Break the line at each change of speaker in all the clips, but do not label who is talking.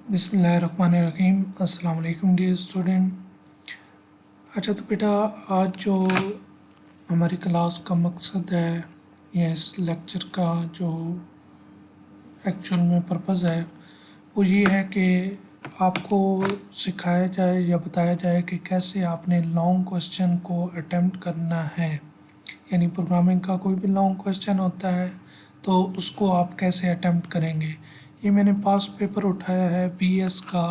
बिस्मिल्लाहिर्रहमानिर्रहीम। अस्सलाम वालेकुम डियर स्टूडेंट। अच्छा तो बेटा, आज जो हमारी क्लास का मकसद है या इस लेक्चर का जो एक्चुअल में पर्पज़ है वो ये है कि आपको सिखाया जाए या बताया जाए कि कैसे आपने लॉन्ग क्वेश्चन को अटेम्प्ट करना है। यानी प्रोग्रामिंग का कोई भी लॉन्ग क्वेश्चन होता है तो उसको आप कैसे अटेम्प्ट करेंगे। ये मैंने पास्ट पेपर उठाया है बीएस का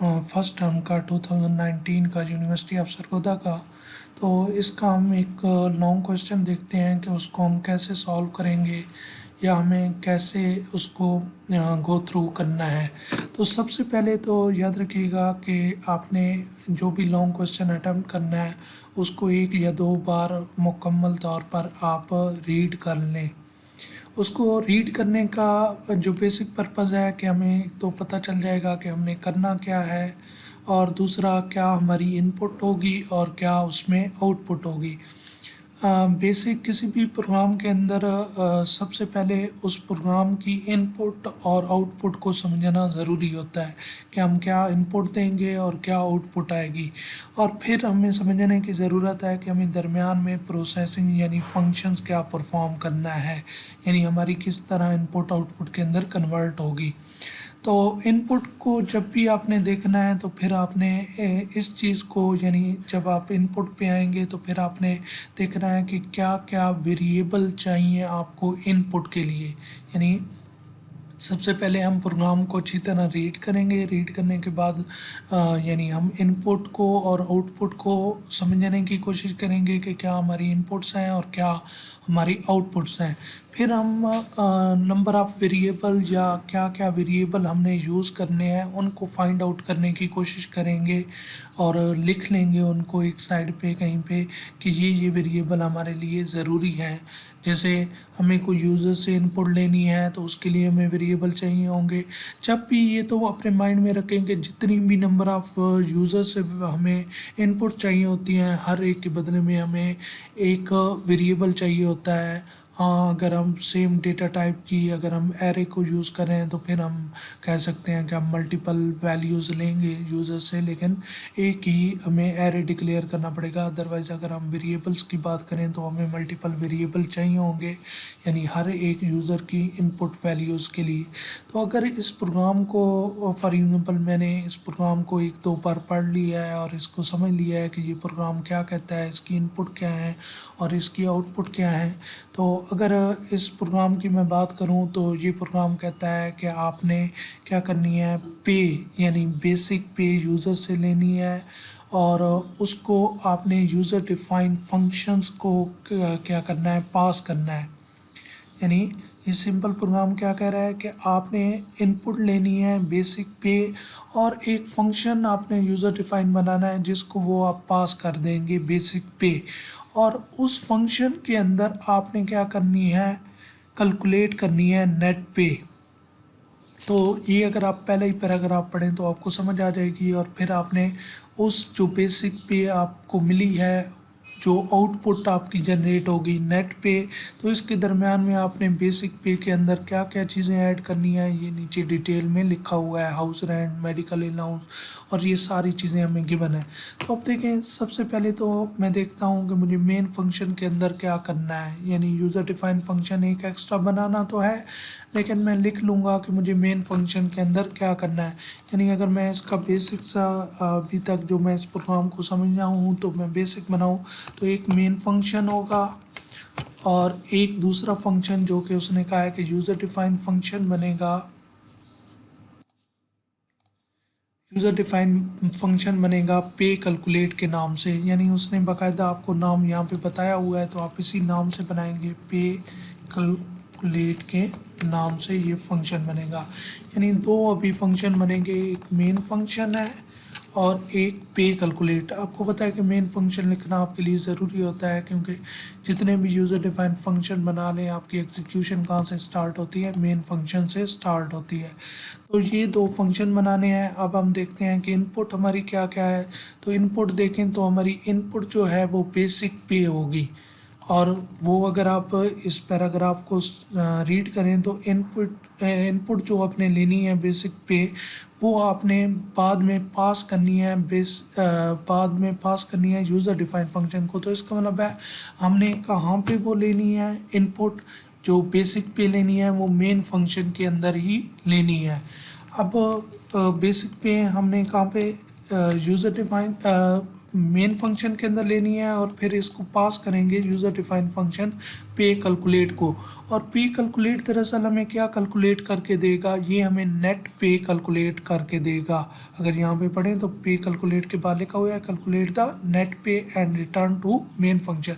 फर्स्ट टर्म का 2019 का यूनिवर्सिटी ऑफ सरगोदा का। तो इसका हम एक लॉन्ग क्वेश्चन देखते हैं कि उसको हम कैसे सॉल्व करेंगे या हमें कैसे उसको गो थ्रू करना है। तो सबसे पहले तो याद रखिएगा कि आपने जो भी लॉन्ग क्वेश्चन अटेम्प्ट करना है उसको एक या दो बार मुकम्मल तौर पर आप रीड कर लें। उसको रीड करने का जो बेसिक पर्पज़ है कि हमें तो पता चल जाएगा कि हमने करना क्या है, और दूसरा क्या हमारी इनपुट होगी और क्या उसमें आउटपुट होगी। बेसिक किसी भी प्रोग्राम के अंदर सबसे पहले उस प्रोग्राम की इनपुट और आउटपुट को समझना ज़रूरी होता है कि हम क्या इनपुट देंगे और क्या आउटपुट आएगी। और फिर हमें समझने की ज़रूरत है कि हमें दरमियान में प्रोसेसिंग यानी फंक्शंस क्या परफॉर्म करना है, यानी हमारी किस तरह इनपुट आउटपुट के अंदर कन्वर्ट होगी। तो इनपुट को जब भी आपने देखना है तो फिर आपने इस चीज़ को, यानी जब आप इनपुट पे आएंगे तो फिर आपने देखना है कि क्या क्या वेरिएबल चाहिए आपको इनपुट के लिए। यानी सबसे पहले हम प्रोग्राम को अच्छी तरह रीड करेंगे। रीड करने के बाद यानी हम इनपुट को और आउटपुट को समझने की कोशिश करेंगे कि क्या हमारी इनपुट्स हैं और क्या हमारी आउटपुट्स हैं। फिर हम नंबर ऑफ़ वेरिएबल या क्या क्या वेरिएबल हमने यूज़ करने हैं उनको फाइंड आउट करने की कोशिश करेंगे और लिख लेंगे उनको एक साइड पे कहीं पे कि ये वेरिएबल हमारे लिए ज़रूरी हैं। जैसे हमें कोई यूज़र से इनपुट लेनी है तो उसके लिए हमें वेरिएबल चाहिए होंगे। जब भी ये तो अपने माइंड में रखें कि जितनी भी नंबर ऑफ़ यूज़र से हमें इनपुट चाहिए होती हैं, हर एक के बदले में हमें एक वेरिएबल चाहिए होता है। हाँ, अगर हम सेम डेटा टाइप की अगर हम एरे को यूज़ करें तो फिर हम कह सकते हैं कि हम मल्टीपल वैल्यूज़ लेंगे यूज़र से, लेकिन एक ही हमें एरे डिक्लेयर करना पड़ेगा। अदरवाइज़ अगर हम वेरिएबल्स की बात करें तो हमें मल्टीपल वेरिएबल चाहिए होंगे, यानी हर एक यूज़र की इनपुट वैल्यूज़ के लिए। तो अगर इस प्रोग्राम को फॉर एग्जांपल मैंने इस प्रोग्राम को एक दो बार पढ़ लिया है और इसको समझ लिया है कि ये प्रोग्राम क्या कहता है, इसकी इनपुट क्या है और इसकी आउटपुट क्या है। तो अगर इस प्रोग्राम की मैं बात करूं तो ये प्रोग्राम कहता है कि आपने क्या करनी है, पे यानी बेसिक पे यूज़र से लेनी है और उसको आपने यूज़र डिफाइंड फंक्शंस को क्या करना है, पास करना है। यानी ये सिंपल प्रोग्राम क्या कह रहा है कि आपने इनपुट लेनी है बेसिक पे और एक फंक्शन आपने यूज़र डिफाइन बनाना है जिसको वो आप पास कर देंगे बेसिक पे, और उस फंक्शन के अंदर आपने क्या करनी है, कैलकुलेट करनी है नेट पे। तो ये अगर आप पहले ही पैराग्राफ पढ़ें तो आपको समझ आ जाएगी। और फिर आपने उस जो बेसिक पे आपको मिली है, जो आउटपुट आपकी जनरेट होगी नेट पे, तो इसके दरमियान में आपने बेसिक पे के अंदर क्या क्या चीज़ें ऐड करनी है ये नीचे डिटेल में लिखा हुआ है। हाउस रेंट, मेडिकल अलाउंस और ये सारी चीज़ें हमें गिवन है। तो अब देखें, सबसे पहले तो मैं देखता हूँ कि मुझे मेन फंक्शन के अंदर क्या करना है। यानी यूज़र डिफाइंड फंक्शन एक एक्स्ट्रा बनाना तो है, लेकिन मैं लिख लूँगा कि मुझे मेन फंक्शन के अंदर क्या करना है। यानी अगर मैं इसका बेसिक सा अभी तक जो मैं इस प्रोग्राम को समझा हूँ तो मैं बेसिक बनाऊँ तो एक मेन फंक्शन होगा और एक दूसरा फंक्शन जो कि उसने कहा है कि यूज़र डिफाइंड फंक्शन बनेगा। यूज़र डिफाइन फंक्शन बनेगा पे कैलकुलेट के नाम से। यानी उसने बाकायदा आपको नाम यहाँ पे बताया हुआ है तो आप इसी नाम से बनाएंगे, पे कैलकुलेट के नाम से ये फंक्शन बनेगा। यानी दो अभी फंक्शन बनेंगे, एक मेन फंक्शन है और एक पे कैलकुलेट। आपको पता है कि मेन फंक्शन लिखना आपके लिए ज़रूरी होता है क्योंकि जितने भी यूज़र डिफाइंड फंक्शन बना लें आपकी एग्जीक्यूशन कहाँ से स्टार्ट होती है, मेन फंक्शन से स्टार्ट होती है। तो ये दो फंक्शन बनाने हैं। अब हम देखते हैं कि इनपुट हमारी क्या क्या है। तो इनपुट देखें तो हमारी इनपुट जो है वो बेसिक पे होगी, और वो अगर आप इस पैराग्राफ को रीड करें तो इनपुट जो आपने लेनी है बेसिक पे वो आपने बाद में पास करनी है बाद में पास करनी है यूज़र डिफाइंड फंक्शन को। तो इसका मतलब है हमने कहाँ पे वो लेनी है इनपुट, जो बेसिक पे लेनी है वो मेन फंक्शन के अंदर ही लेनी है। अब बेसिक पे हमने कहाँ पे यूज़र डिफाइन मेन फंक्शन के अंदर लेनी है और फिर इसको पास करेंगे यूज़र डिफाइंड फंक्शन पे कैलकुलेट को। और पे कैलकुलेट दरअसल हमें क्या कैलकुलेट करके देगा, ये हमें नेट पे कैलकुलेट करके देगा। अगर यहाँ पे पढ़ें तो पे कैलकुलेट के बाद लिखा हुआ है calculate the net pay and return to main function,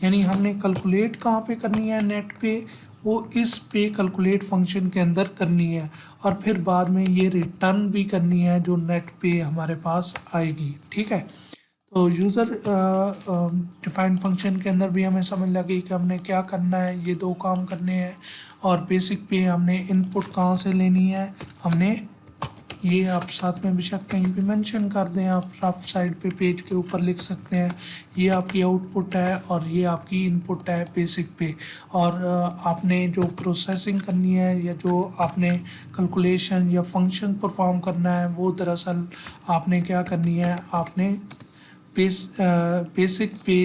यानी हमने कैलकुलेट कहाँ पे करनी है नेट पे, वो इस पे कैलकुलेट फंक्शन के अंदर करनी है और फिर बाद में ये रिटर्न भी करनी है जो नेट पे हमारे पास आएगी। ठीक है, तो यूज़र डिफाइंड फंक्शन के अंदर भी हमें समझ लगी कि हमने क्या करना है, ये दो काम करने हैं। और बेसिक पे हमने इनपुट कहाँ से लेनी है, हमने ये आप साथ में बेशक कहीं भी मेंशन कर दें, आप रफ साइड पे पेज के ऊपर लिख सकते हैं। ये आपकी आउटपुट है और ये आपकी इनपुट है बेसिक पे। और आपने जो प्रोसेसिंग करनी है या जो आपने कैलकुलेशन या फंक्शन परफॉर्म करना है वो दरअसल आपने क्या करनी है, आपने बेसिक पे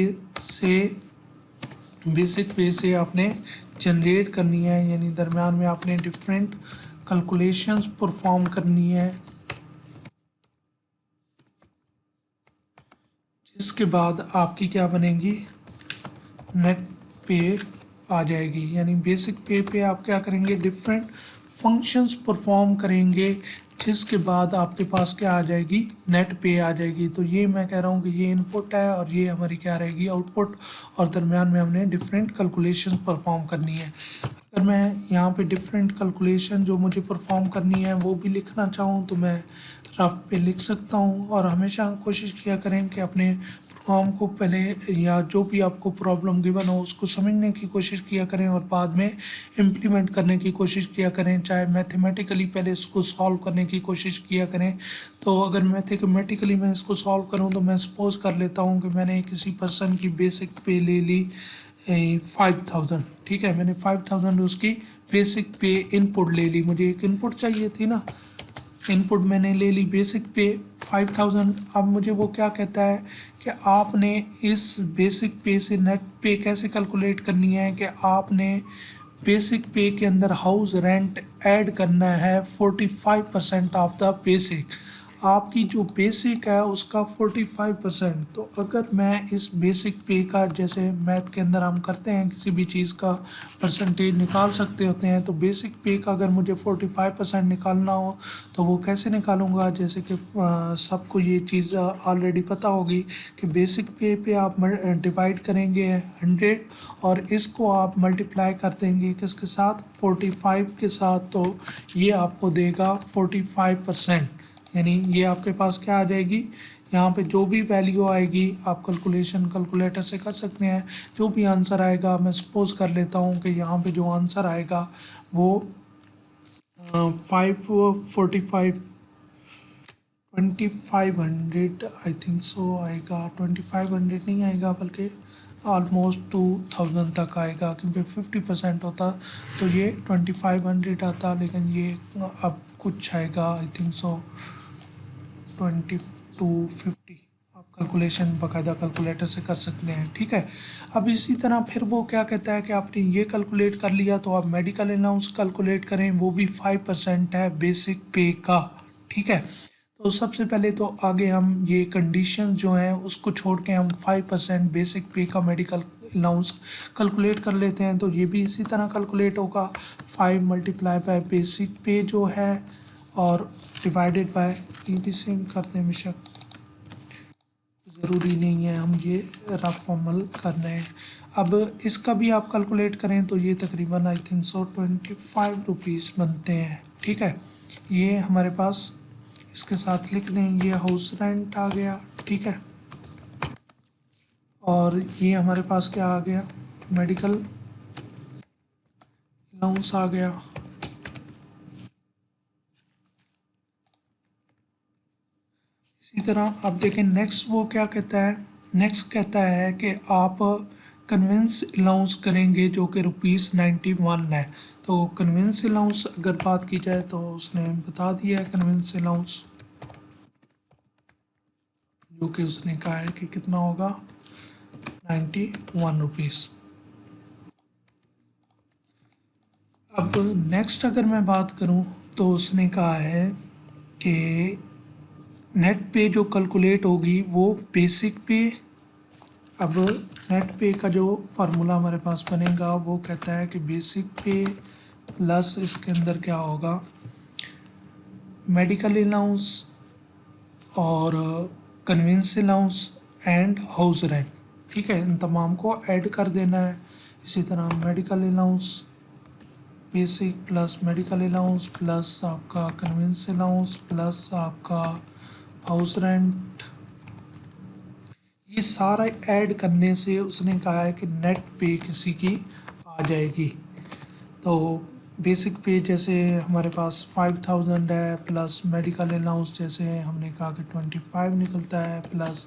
से आपने जनरेट करनी है, यानी दरम्यान में आपने डिफरेंट कैलकुलेशंस परफॉर्म करनी है, जिसके बाद आपकी क्या बनेगी, नेट पे आ जाएगी। यानी बेसिक पे आप क्या करेंगे, डिफरेंट फंक्शंस परफॉर्म करेंगे, जिसके बाद आपके पास क्या आ जाएगी, नेट पे आ जाएगी। तो ये मैं कह रहा हूँ कि ये इनपुट है और ये हमारी क्या रहेगी, आउटपुट, और दरम्यान में हमने डिफरेंट कैलकुलेशन परफॉर्म करनी है। अगर मैं यहाँ पे डिफरेंट कैलकुलेशन जो मुझे परफॉर्म करनी है वो भी लिखना चाहूँ तो मैं रफ पे लिख सकता हूँ। और हमेशा कोशिश किया करें कि अपने प्रोग्राम को पहले या जो भी आपको प्रॉब्लम गिवन हो उसको समझने की कोशिश किया करें और बाद में इम्प्लीमेंट करने की कोशिश किया करें, चाहे मैथमेटिकली पहले इसको सॉल्व करने की कोशिश किया करें। तो अगर मैथमेटिकली मैं इसको सॉल्व करूँ तो मैं सपोज कर लेता हूँ कि मैंने किसी पर्सन की बेसिक पे ले ली 5000, ठीक है, मैंने 5000 उसकी बेसिक पे इनपुट ले ली, मुझे एक इनपुट चाहिए थी ना, इनपुट मैंने ले ली बेसिक पे 5000। अब मुझे वो क्या कहता है कि आपने इस बेसिक पे से नेट पे कैसे कैलकुलेट करनी है, कि आपने बेसिक पे के अंदर हाउस रेंट ऐड करना है 45% ऑफ द बेसिक। आपकी जो बेसिक है उसका 45%। तो अगर मैं इस बेसिक पे का, जैसे मैथ के अंदर हम करते हैं किसी भी चीज़ का परसेंटेज निकाल सकते होते हैं, तो बेसिक पे का अगर मुझे 45% निकालना हो तो वो कैसे निकालूंगा, जैसे कि सबको ये चीज़ ऑलरेडी पता होगी कि बेसिक पे आप डिवाइड करेंगे 100 और इसको आप मल्टीप्लाई कर देंगे किसके साथ, 45 के साथ, तो ये आपको देगा 45%। यानी ये आपके पास क्या आ जाएगी, यहाँ पे जो भी वैल्यू आएगी आप कैलकुलेशन कैलकुलेटर से कर सकते हैं, जो भी आंसर आएगा, मैं सपोज कर लेता हूँ कि यहाँ पे जो आंसर आएगा वो 545 2500 आई थिंक सो आएगा, 2500 नहीं आएगा बल्कि ऑलमोस्ट 2000 तक आएगा, क्योंकि 50% होता तो ये 2500 आता, लेकिन ये अब कुछ आएगा आई थिंक सो 2250। आप कैलकुलेशन बाकायदा कैलकुलेटर से कर सकते हैं, ठीक है। अब इसी तरह फिर वो क्या कहता है कि आपने ये कैलकुलेट कर लिया तो आप मेडिकल अलाउंस कैलकुलेट करें, वो भी 5% है बेसिक पे का, ठीक है। तो सबसे पहले तो आगे हम ये कंडीशन जो हैं उसको छोड़ के हम 5% बेसिक पे का मेडिकल अलाउंस कैलकुलेट कर लेते हैं। तो ये भी इसी तरह कैलकुलेट होगा, 5 मल्टीप्लाई बाय बेसिक पे जो है और डिवाइडेड बाय, ये भी सेम करते हैं, बेशक ज़रूरी नहीं है हम ये रफ अमल कर रहे हैं। अब इसका भी आप कैलकुलेट करें तो ये तकरीबन आई थिंक सो 25 रुपीज़ बनते हैं, ठीक है। ये हमारे पास इसके साथ लिख दें, ये हाउस रेंट आ गया, ठीक है। और ये हमारे पास क्या आ गया, मेडिकल अलाउंस आ गया। इसी तरह आप देखें नेक्स्ट वो क्या कहता है, नेक्स्ट कहता है कि आप कन्वेंस अलाउंस करेंगे जो कि ₹91 है। तो कन्वेंस अलाउंस अगर बात की जाए तो उसने बता दिया है कन्वेंस अलाउंस, जो कि उसने कहा है कि कितना होगा, ₹91। अब नेक्स्ट अगर मैं बात करूं तो उसने कहा है कि नेट पे जो कैलकुलेट होगी वो बेसिक पे। अब नेट पे का जो फार्मूला हमारे पास बनेगा वो कहता है कि बेसिक पे प्लस इसके अंदर क्या होगा, मेडिकल अलाउंस और convince allowance and house rent. ठीक है, इन तमाम को ऐड कर देना है। इसी तरह medical allowance basic plus medical allowance plus आपका कन्वेंस अलाउंस प्लस आपका हाउस रेंट, ये सारा ऐड करने से उसने कहा है कि नेट पे किसी की आ जाएगी। तो बेसिक पे जैसे हमारे पास 5000 है, प्लस मेडिकल अलाउंस जैसे हमने कहा कि 25 निकलता है, plus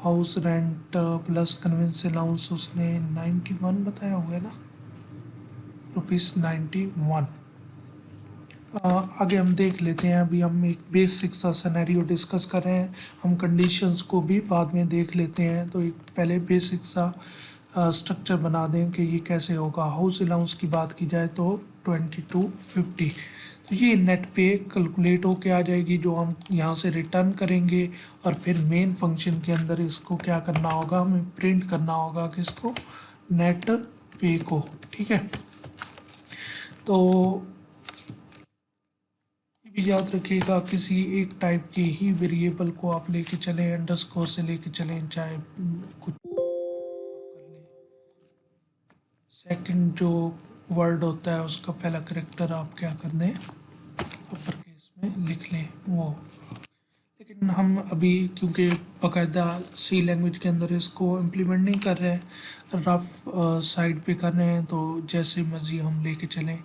house rent plus convince allowance उसने 91 बताया हुआ है ना, ₹91। आगे हम देख लेते हैं। अभी हम एक बेसिक सा सिनेरियो डिस्कस कर रहे हैं, हम कंडीशंस को भी बाद में देख लेते हैं। तो एक पहले बेसिक सा स्ट्रक्चर बना दें कि ये कैसे होगा। हाउस अलाउंस की बात की जाए तो 2250, तो ये नेट पे कैलकुलेट होके आ जाएगी, जो हम यहाँ से रिटर्न करेंगे और फिर मेन फंक्शन के अंदर इसको क्या करना होगा, हमें प्रिंट करना होगा किसको, नेट पे को। ठीक है, तो भी याद रखिएगा किसी एक टाइप के ही वेरिएबल को आप लेके चलें, अंडरस्कोर से लेके चलें, चाहे कुछ कर लें। सेकंड जो वर्ड होता है उसका पहला करेक्टर आप क्या कर दें, अपर केस में लिख लें वो। लेकिन हम अभी क्योंकि बाकायदा सी लैंग्वेज के अंदर इसको इम्प्लीमेंट नहीं कर रहे हैं, रफ साइड पे कर रहे हैं, तो जैसे मर्जी हम लेके चलें।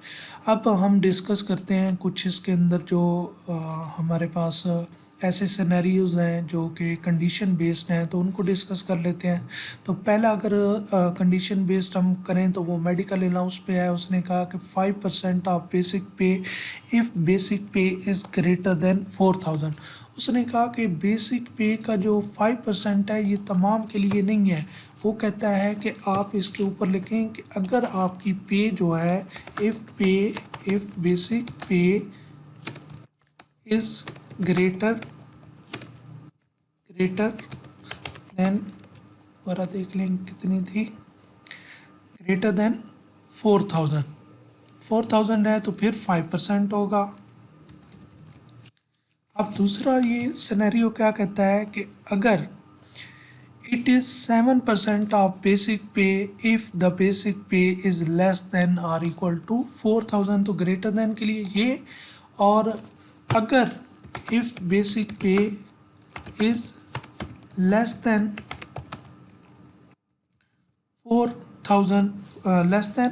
अब हम डिस्कस करते हैं कुछ इसके अंदर जो हमारे पास ऐसे सिनेरियोज हैं जो कि कंडीशन बेस्ड हैं, तो उनको डिस्कस कर लेते हैं। तो पहला अगर कंडीशन बेस्ड हम करें तो वो मेडिकल अलाउंस पे है। उसने कहा कि 5% of basic pay if basic pay is greater than 4000। उसने कहा कि बेसिक पे का जो 5% है ये तमाम के लिए नहीं है। वो कहता है कि आप इसके ऊपर लिखें कि अगर आपकी पे जो है, if basic pay is greater than, दोबारा देख लें कितनी थी, ग्रेटर देन 4000 है तो फिर 5% होगा। अब दूसरा ये सिनेरियो क्या कहता है कि अगर it is 7% of basic pay if the basic pay is less than or equal to 4000, तो ग्रेटर देन के लिए ये, और अगर if basic pay is less than 4000 less than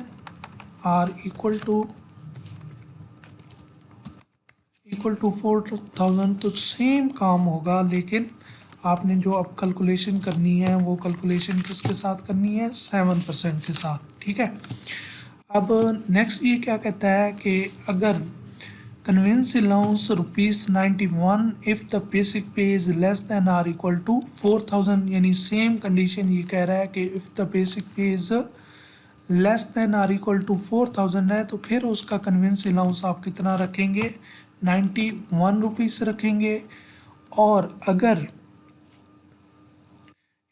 or equal to 4000, तो सेम काम होगा, लेकिन आपने जो अब कैलकुलेशन करनी है वो कैलकुलेशन किसके साथ करनी है, 7% के साथ। ठीक है, अब नेक्स्ट ये क्या कहता है कि अगर conveyance allowance ₹91 if the basic pay is less than or equal to 4000, यानी सेम कंडीशन ये कह रहा है कि if the basic pay is less than or equal to 4000 है तो फिर उसका कन्वेंस अलाउंस आप कितना रखेंगे, ₹91 रखेंगे। और अगर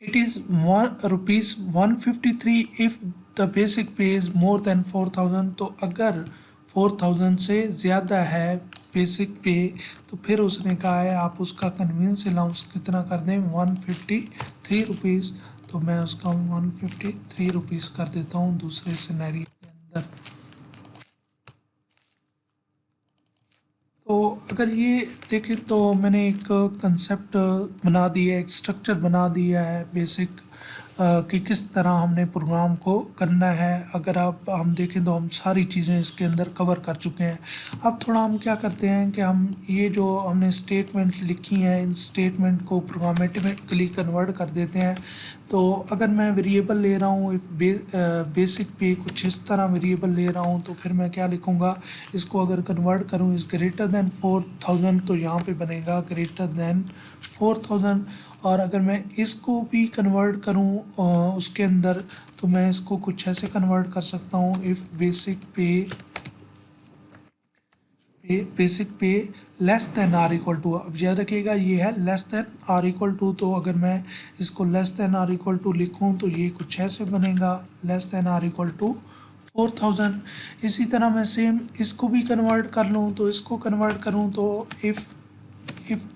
it is ₹153 if the basic pay is more than 4000, तो अगर 4000 से ज़्यादा है बेसिक पे तो फिर उसने कहा है आप उसका कन्वेंस अलाउंस कितना कर दें, ₹153। तो मैं उसका ₹153 कर देता हूँ दूसरे सिनेरियो के अंदर। तो अगर ये देखें तो मैंने एक कंसेप्ट बना दिया है, एक स्ट्रक्चर बना दिया है बेसिक कि किस तरह हमने प्रोग्राम को करना है। अगर हम देखें तो हम सारी चीज़ें इसके अंदर कवर कर चुके हैं। अब थोड़ा हम क्या करते हैं कि हम ये जो हमने स्टेटमेंट लिखी हैं इन स्टेटमेंट को प्रोग्रामेटिकली कन्वर्ट कर देते हैं। तो अगर मैं वेरिएबल ले रहा हूँ बेसिक पे कुछ इस तरह वेरिएबल ले रहा हूँ तो फिर मैं क्या लिखूँगा, इसको अगर कन्वर्ट करूँ इज़ ग्रेटर दैन 4000 तो यहाँ पे बनेगा ग्रेटर दैन 4000। और अगर मैं इसको भी कन्वर्ट करूँ उसके अंदर तो मैं इसको कुछ ऐसे कन्वर्ट कर सकता हूँ, if basic pay less than or equal to. अब याद रखिएगा ये है less than or equal to, तो अगर मैं इसको less than or equal to लिखूँ तो ये कुछ ऐसे बनेगा less than or equal to 4000। इसी तरह मैं सेम इसको भी कन्वर्ट कर लूँ, तो इसको कन्वर्ट करूँ तो इफ़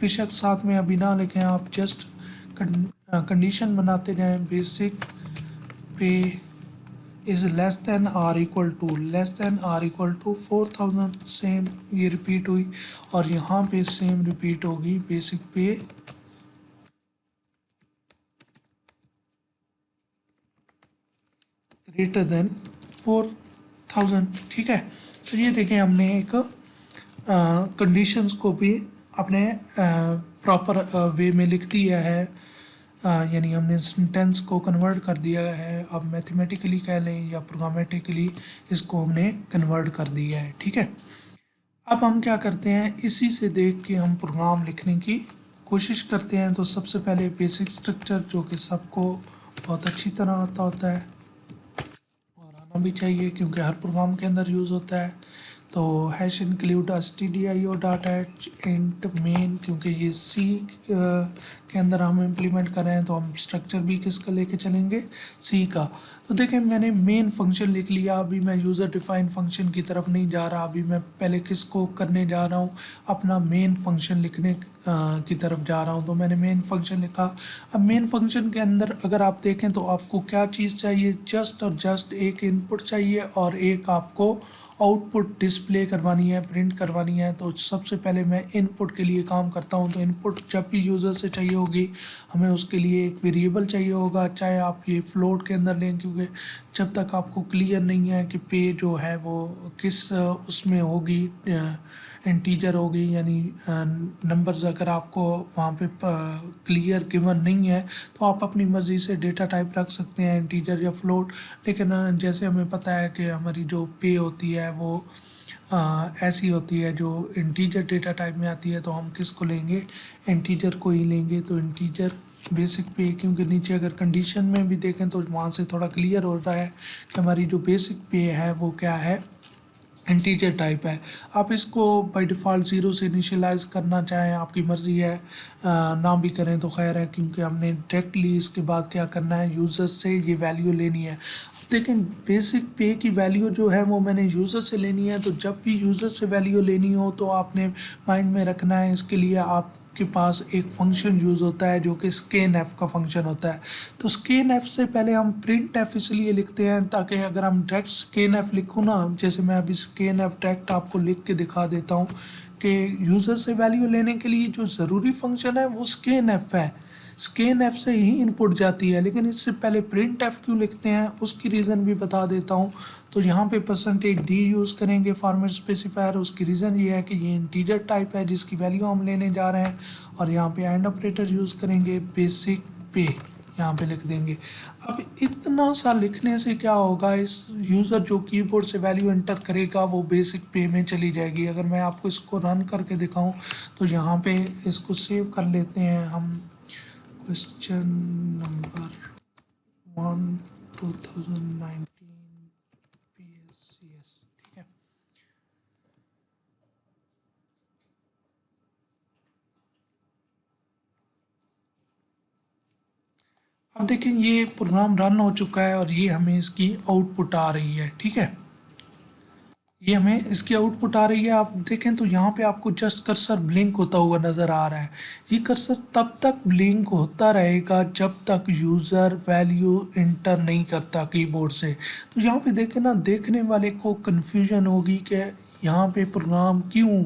बेशक साथ में अभी ना लिखें आप, जस्ट कंडीशन बनाते रहें, basic pay is less than or equal to 4000। Same ये रिपीट हुई और यहाँ पे सेम रिपीट होगी बेसिक पे ग्रेटर देन 4000। ठीक है, तो ये देखें हमने एक कंडीशंस को भी अपने प्रॉपर वे में लिख दिया है, यानी हमने सेंटेंस को कन्वर्ट कर दिया है। अब मैथमेटिकली कह लें या प्रोग्रामेटिकली इसको हमने कन्वर्ट कर दिया है। ठीक है, अब हम क्या करते हैं, इसी से देख के हम प्रोग्राम लिखने की कोशिश करते हैं। तो सबसे पहले बेसिक स्ट्रक्चर जो कि सबको बहुत अच्छी तरह आता होता है और आना भी चाहिए क्योंकि हर प्रोग्राम के अंदर यूज़ होता है। तो hash include stdio dot h int main, क्योंकि ये सी के अंदर हम इम्प्लीमेंट कर रहे हैं तो हम स्ट्रक्चर भी किसका लेके चलेंगे, सी का। तो देखें मैंने मेन फंक्शन लिख लिया, अभी मैं यूज़र डिफाइंड फंक्शन की तरफ नहीं जा रहा, अभी मैं पहले किसको करने जा रहा हूँ, अपना मेन फंक्शन लिखने की तरफ जा रहा हूँ। तो मैंने मेन फंक्शन लिखा। अब मेन फंक्शन के अंदर अगर आप देखें तो आपको क्या चीज़ चाहिए, जस्ट और जस्ट एक इनपुट चाहिए और एक आपको आउटपुट डिस्प्ले करवानी है, प्रिंट करवानी है। तो सबसे पहले मैं इनपुट के लिए काम करता हूँ। तो इनपुट जब भी यूज़र से चाहिए होगी हमें उसके लिए एक वेरिएबल चाहिए होगा, चाहे आप ये फ्लोट के अंदर लें, क्योंकि जब तक आपको क्लियर नहीं है कि पे जो है वो किस उसमें होगी, इंटीजर होगी यानी नंबर्स, अगर आपको वहाँ पे क्लियर गिवन नहीं है तो आप अपनी मर्ज़ी से डेटा टाइप रख सकते हैं, इंटीजर या फ्लोट। लेकिन जैसे हमें पता है कि हमारी जो पे होती है वो ऐसी होती है जो इंटीजर डेटा टाइप में आती है, तो हम किसको लेंगे, इंटीजर को ही लेंगे। तो इंटीजर बेसिक पे, क्योंकि नीचे अगर कंडीशन में भी देखें तो वहाँ से थोड़ा क्लियर हो रहा है कि हमारी जो बेसिक पे है वो क्या है, इंटीजर टाइप है। आप इसको बाय डिफ़ॉल्ट ज़ीरो से इनिशियलाइज करना चाहें आपकी मर्ज़ी है, ना भी करें तो खैर है, क्योंकि हमने डायरेक्टली इसके बाद क्या करना है, यूज़र से ये वैल्यू लेनी है। लेकिन बेसिक पे की वैल्यू जो है वो मैंने यूज़र से लेनी है। तो जब भी यूज़र से वैल्यू लेनी हो तो आपने माइंड में रखना है, इसके लिए आपके पास एक फंक्शन यूज़ होता है जो कि स्कैन एफ का फंक्शन होता है। तो स्कैन एफ से पहले हम प्रिंट एफ इसलिए लिखते हैं ताकि अगर हम डायरेक्ट स्कैन एफ लिखूँ ना, जैसे मैं अभी स्कैन एफ डायरेक्ट आपको लिख के दिखा देता हूँ कि यूज़र से वैल्यू लेने के लिए जो ज़रूरी फंक्शन है वो स्कैन एफ है, स्कैन एफ से ही इनपुट जाती है। लेकिन इससे पहले प्रिंट एफ क्यों लिखते हैं उसकी रीज़न भी बता देता हूँ। तो यहाँ पे %d यूज़ करेंगे फॉर्मेट स्पेसिफायर, उसकी रीज़न ये है कि ये इंटीजर टाइप है जिसकी वैल्यू हम लेने जा रहे हैं। और यहाँ पे एंड ऑपरेटर यूज़ करेंगे, बेसिक पे यहाँ पे लिख देंगे। अब इतना सा लिखने से क्या होगा, इस यूज़र जो कीबोर्ड से वैल्यू एंटर करेगा वो बेसिक पे में चली जाएगी। अगर मैं आपको इसको रन करके दिखाऊं तो यहाँ पे इसको सेव कर लेते हैं हम, क्वेश्चन नंबर 1 2019 PSCS। ठीक है, अब देखें ये प्रोग्राम रन हो चुका है और ये हमें इसकी आउटपुट आ रही है। ठीक है, ये हमें इसकी आउटपुट आ रही है। आप देखें तो यहाँ पे आपको जस्ट कर्सर ब्लिंक होता हुआ नज़र आ रहा है। ये कर्सर तब तक ब्लिंक होता रहेगा जब तक यूज़र वैल्यू इंटर नहीं करता कीबोर्ड से। तो यहाँ पे देखें ना, देखने वाले को कन्फ्यूजन होगी कि यहाँ पे प्रोग्राम क्यों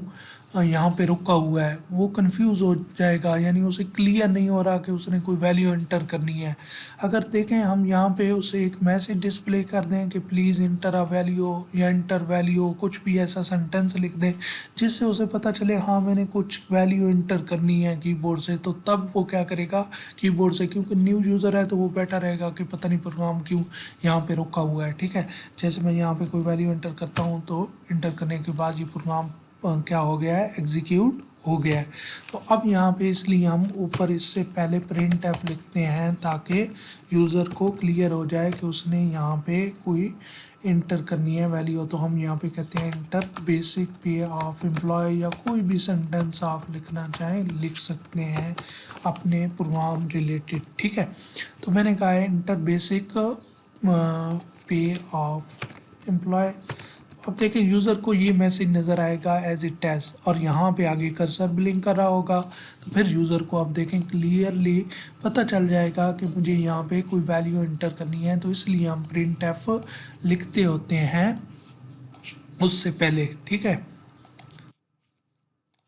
यहाँ पे रुका हुआ है, वो कंफ्यूज हो जाएगा, यानी उसे क्लियर नहीं हो रहा कि उसने कोई वैल्यू एंटर करनी है। अगर देखें हम यहाँ पे उसे एक मैसेज डिस्प्ले कर दें कि प्लीज़ इंटर अ वैल्यू या इंटर वैल्यू, कुछ भी ऐसा सेंटेंस लिख दें जिससे उसे पता चले हाँ मैंने कुछ वैल्यू इंटर करनी है कीबोर्ड से, तो तब वो क्या करेगा कीबोर्ड से, क्योंकि न्यू यूज़र है तो वो बेटर रहेगा कि पता नहीं प्रोग्राम क्यों यहाँ पे रुका हुआ है। ठीक है, जैसे मैं यहाँ पे कोई वैल्यू इंटर करता हूँ तो इंटर करने के बाद ये प्रोग्राम क्या हो गया है, एग्जीक्यूट हो गया है। तो अब यहाँ पे इसलिए हम ऊपर इससे पहले प्रिंट एफ लिखते हैं ताकि यूज़र को क्लियर हो जाए कि उसने यहाँ पे कोई इंटर करनी है वैल्यू। तो हम यहाँ पे कहते हैं इंटर बेसिक पे ऑफ एम्प्लॉय, या कोई भी सेंटेंस आप लिखना चाहें लिख सकते हैं अपने प्रोग्राम रिलेटेड। ठीक है, तो मैंने कहा है इंटर बेसिक पे ऑफ एम्प्लॉय। अब देखिए यूज़र को ये मैसेज नज़र आएगा एज इट एज, और यहाँ पे आगे कर्सर ब्लिंक कर रहा होगा, तो फिर यूज़र को अब देखें क्लियरली पता चल जाएगा कि मुझे यहाँ पे कोई वैल्यू एंटर करनी है। तो इसलिए हम प्रिंट एफ लिखते होते हैं उससे पहले। ठीक है,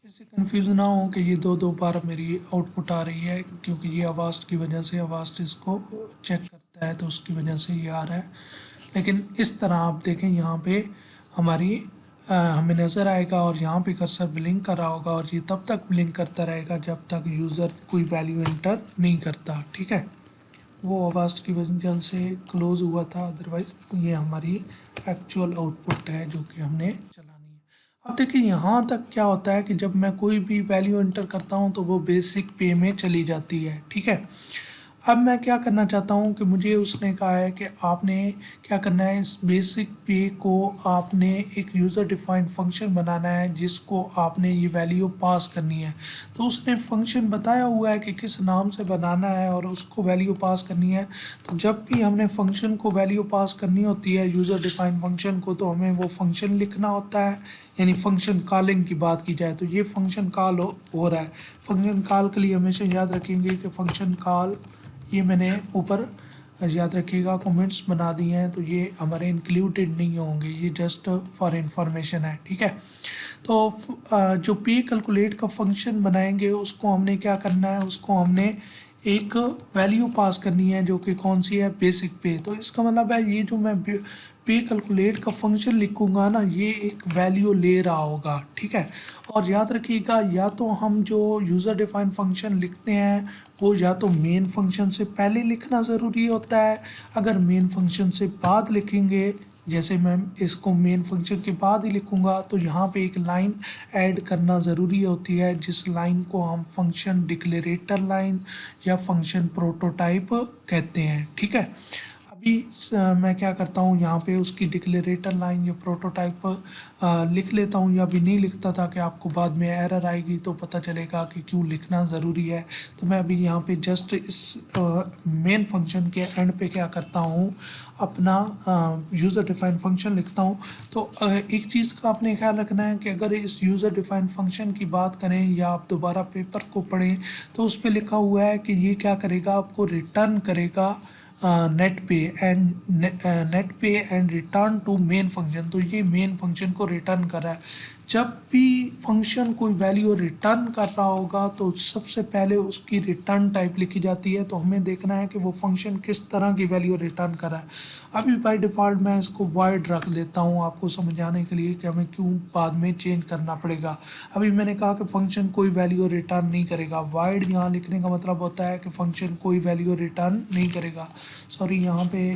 इससे कंफ्यूज ना हो कि ये दो बार मेरी आउटपुट आ रही है, क्योंकि ये आवास्ट की वजह से, आवास्ट इसको चेक करता है तो उसकी वजह से ये आ रहा है। लेकिन इस तरह आप देखें यहाँ पे हमारी हमें नज़र आएगा, और यहाँ पे कर्सर ब्लिंक कर रहा होगा, और ये तब तक ब्लिंक करता रहेगा जब तक यूज़र कोई वैल्यू एंटर नहीं करता। ठीक है, वो आवास्ट की वजह से क्लोज हुआ था, अदरवाइज ये हमारी एक्चुअल आउटपुट है जो कि हमने चलानी है। अब देखिए यहाँ तक क्या होता है कि जब मैं कोई भी वैल्यू एंटर करता हूँ तो वो बेसिक पे में चली जाती है। ठीक है, अब मैं क्या करना चाहता हूँ कि मुझे उसने कहा है कि आपने क्या करना है, इस बेसिक पे को आपने एक यूज़र डिफाइंड फंक्शन बनाना है जिसको आपने ये वैल्यू पास करनी है। तो उसने फंक्शन बताया हुआ है कि किस नाम से बनाना है और उसको वैल्यू पास करनी है। तो जब भी हमने फंक्शन को वैल्यू पास करनी होती है यूज़र डिफाइंड फंक्शन को, तो हमें वो फंक्शन लिखना होता है, यानी फंक्शन कॉलिंग की बात की जाए तो ये फंक्शन कॉल हो रहा है। फंक्शन कॉल के लिए हमेशा याद रखेंगे कि फंक्शन कॉल, ये मैंने ऊपर याद रखिएगा कमेंट्स बना दिए हैं, तो ये हमारे इंक्लूडेड नहीं होंगे, ये जस्ट फॉर इंफॉर्मेशन है। ठीक है, तो जो पे कैलकुलेट का फंक्शन बनाएंगे उसको हमने क्या करना है, उसको हमने एक वैल्यू पास करनी है जो कि कौन सी है, बेसिक पे। तो इसका मतलब है ये जो मैं पे कैलकुलेट का फंक्शन लिखूंगा ना, ये एक वैल्यू ले रहा होगा। ठीक है, और याद रखिएगा या तो हम जो यूज़र डिफाइंड फंक्शन लिखते हैं वो या तो मेन फंक्शन से पहले लिखना ज़रूरी होता है। अगर मेन फंक्शन से बाद लिखेंगे, जैसे मैं इसको मेन फंक्शन के बाद ही लिखूंगा, तो यहाँ पे एक लाइन ऐड करना ज़रूरी होती है जिस लाइन को हम फंक्शन डिक्लेरेटर लाइन या फंक्शन प्रोटोटाइप कहते हैं। ठीक है, अभी मैं क्या करता हूँ यहाँ पे उसकी डिक्लेरेटर लाइन या प्रोटोटाइप लिख लेता हूँ, या भी नहीं लिखता ताकि आपको बाद में एरर आएगी तो पता चलेगा कि क्यों लिखना ज़रूरी है। तो मैं अभी यहाँ पे जस्ट इस मेन फंक्शन के एंड पे क्या करता हूँ, अपना यूज़र डिफाइंड फंक्शन लिखता हूँ। तो एक चीज़ का आपने ख्याल रखना है कि अगर इस यूज़र डिफाइंड फंक्शन की बात करें या आप दोबारा पेपर को पढ़ें तो उस पर लिखा हुआ है कि ये क्या करेगा, आपको रिटर्न करेगा net pay and return to main function. तो ये मेन फंक्शन को रिटर्न कर रहा है। जब भी फंक्शन कोई वैल्यू रिटर्न कर रहा होगा तो सबसे पहले उसकी रिटर्न टाइप लिखी जाती है। तो हमें देखना है कि वो फंक्शन किस तरह की वैल्यू रिटर्न कर रहा है। अभी बाय डिफ़ॉल्ट मैं इसको वॉइड रख देता हूँ आपको समझाने के लिए कि हमें क्यों बाद में चेंज करना पड़ेगा। अभी मैंने कहा कि फंक्शन कोई वैल्यू रिटर्न नहीं करेगा। वॉइड यहाँ लिखने का मतलब होता है कि फंक्शन कोई वैल्यू रिटर्न नहीं करेगा। सॉरी, यहाँ पे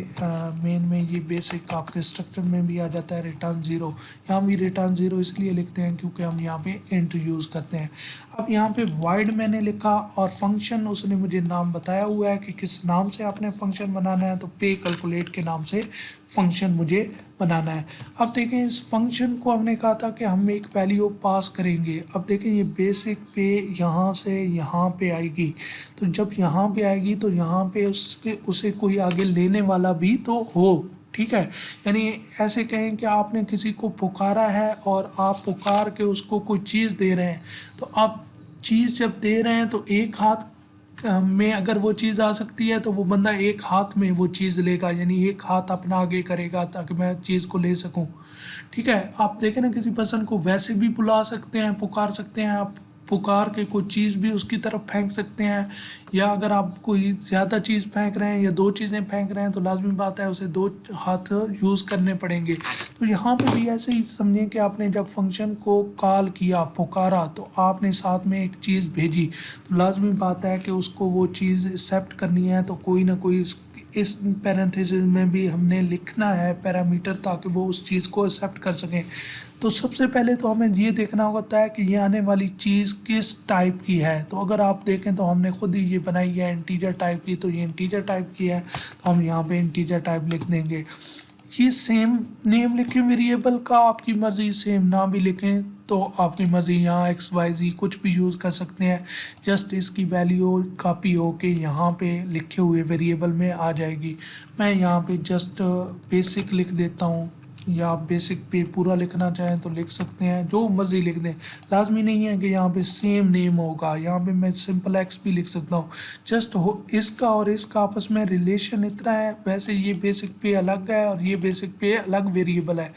मेन में ये बेसिक आपके स्ट्रक्चर में भी आ जाता है रिटर्न ज़ीरो। यहाँ भी रिटर्न ज़ीरो इसलिए लिखते हैं क्योंकि हम यहाँ पे इंट यूज़ करते हैं। अब यहाँ पे वॉइड मैंने लिखा और फंक्शन उसने मुझे नाम बताया हुआ है कि किस नाम से आपने फंक्शन बनाना है, तो पे कैलकुलेट के नाम से फंक्शन मुझे बनाना है। अब देखें इस फंक्शन को हमने कहा था कि हम एक वैल्यू पास करेंगे। अब देखें ये बेसिक पे यहाँ से यहाँ पे आएगी, तो जब यहाँ पे आएगी तो यहाँ पे उसे कोई आगे लेने वाला भी तो हो। ठीक है, यानी ऐसे कहें कि आपने किसी को पुकारा है और आप पुकार के उसको कोई चीज़ दे रहे हैं, तो आप चीज़ जब दे रहे हैं तो एक हाथ में अगर वो चीज़ आ सकती है तो वो बंदा एक हाथ में वो चीज़ लेगा, यानी एक हाथ अपना आगे करेगा ताकि मैं चीज़ को ले सकूं। ठीक है, आप देखें ना किसी पर्सन को वैसे भी बुला सकते हैं, पुकार सकते हैं आप, पुकार के कोई चीज़ भी उसकी तरफ फेंक सकते हैं। या अगर आप कोई ज़्यादा चीज़ फेंक रहे हैं या दो चीज़ें फेंक रहे हैं तो लाजमी बात है उसे दो हाथ यूज़ करने पड़ेंगे। तो यहाँ पे भी ऐसे ही समझिए कि आपने जब फंक्शन को कॉल किया, पुकारा, तो आपने साथ में एक चीज़ भेजी, तो लाजमी बात है कि उसको वो चीज़ एक्सेप्ट करनी है। तो कोई ना कोई इस पैरेंथेसिस में भी हमने लिखना है पैरामीटर ताकि वो उस चीज़ को एक्सेप्ट कर सकें। तो सबसे पहले तो हमें ये देखना होता है कि ये आने वाली चीज़ किस टाइप की है। तो अगर आप देखें तो हमने खुद ही ये बनाई है इंटीजर टाइप की, तो ये इंटीजर टाइप की है तो हम यहाँ पे इंटीजर टाइप लिख देंगे। ये सेम नेम लिखें वेरिएबल का, आपकी मर्ज़ी, सेम ना भी लिखें तो आपकी मर्ज़ी, यहाँ एक्स वाई जी कुछ भी यूज़ कर सकते हैं। जस्ट इसकी वैल्यू कॉपी होके यहाँ पे लिखे हुए वेरिएबल में आ जाएगी। मैं यहाँ पे जस्ट बेसिक लिख देता हूँ, या आप बेसिक पे पूरा लिखना चाहें तो लिख सकते हैं, जो मर्ज़ी लिख दें। लाजमी नहीं है कि यहाँ पे सेम नेम होगा, यहाँ पे मैं सिंपल एक्स भी लिख सकता हूँ। जस्ट हो इसका और इसका आपस में रिलेशन इतना है। वैसे ये बेसिक पे अलग है और ये बेसिक पे अलग वेरिएबल है।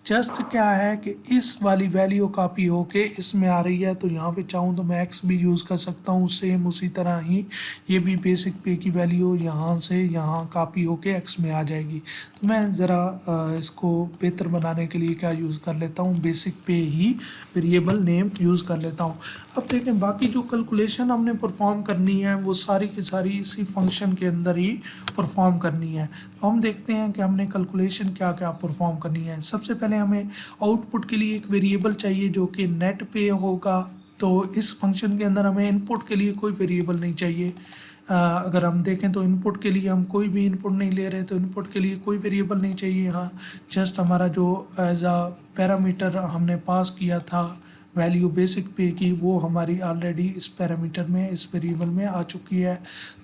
जस्ट क्या है कि इस वाली वैल्यू कॉपी होके इसमें आ रही है, तो यहाँ पे चाहूँ तो मैं एक्स भी यूज़ कर सकता हूँ। सेम उसी तरह ही ये भी बेसिक पे की वैल्यू यहाँ से यहाँ कॉपी होके एक्स में आ जाएगी। तो मैं ज़रा इसको बेहतर बनाने के लिए क्या यूज़ कर लेता हूँ, बेसिक पे ही वेरिएबल नेम यूज़ कर लेता हूँ। अब देखें बाकी जो कैलकुलेशन हमने परफॉर्म करनी है वो सारी की सारी इसी फंक्शन के अंदर ही परफॉर्म करनी है। तो हम देखते हैं कि हमने कैलकुलेशन क्या क्या परफॉर्म करनी है। सबसे पहले हमें आउटपुट के लिए एक वेरिएबल चाहिए जो कि नेट पे होगा। तो इस फंक्शन के अंदर हमें इनपुट के लिए कोई वेरिएबल नहीं चाहिए। अगर हम देखें तो इनपुट के लिए हम कोई भी इनपुट नहीं ले रहे, तो इनपुट के लिए कोई वेरिएबल नहीं चाहिए यहाँ। जस्ट हमारा जो एज आ पैरामीटर हमने पास किया था वैल्यू बेसिक पे की, वो हमारी ऑलरेडी इस पैरामीटर में, इस वेरिएबल में आ चुकी है।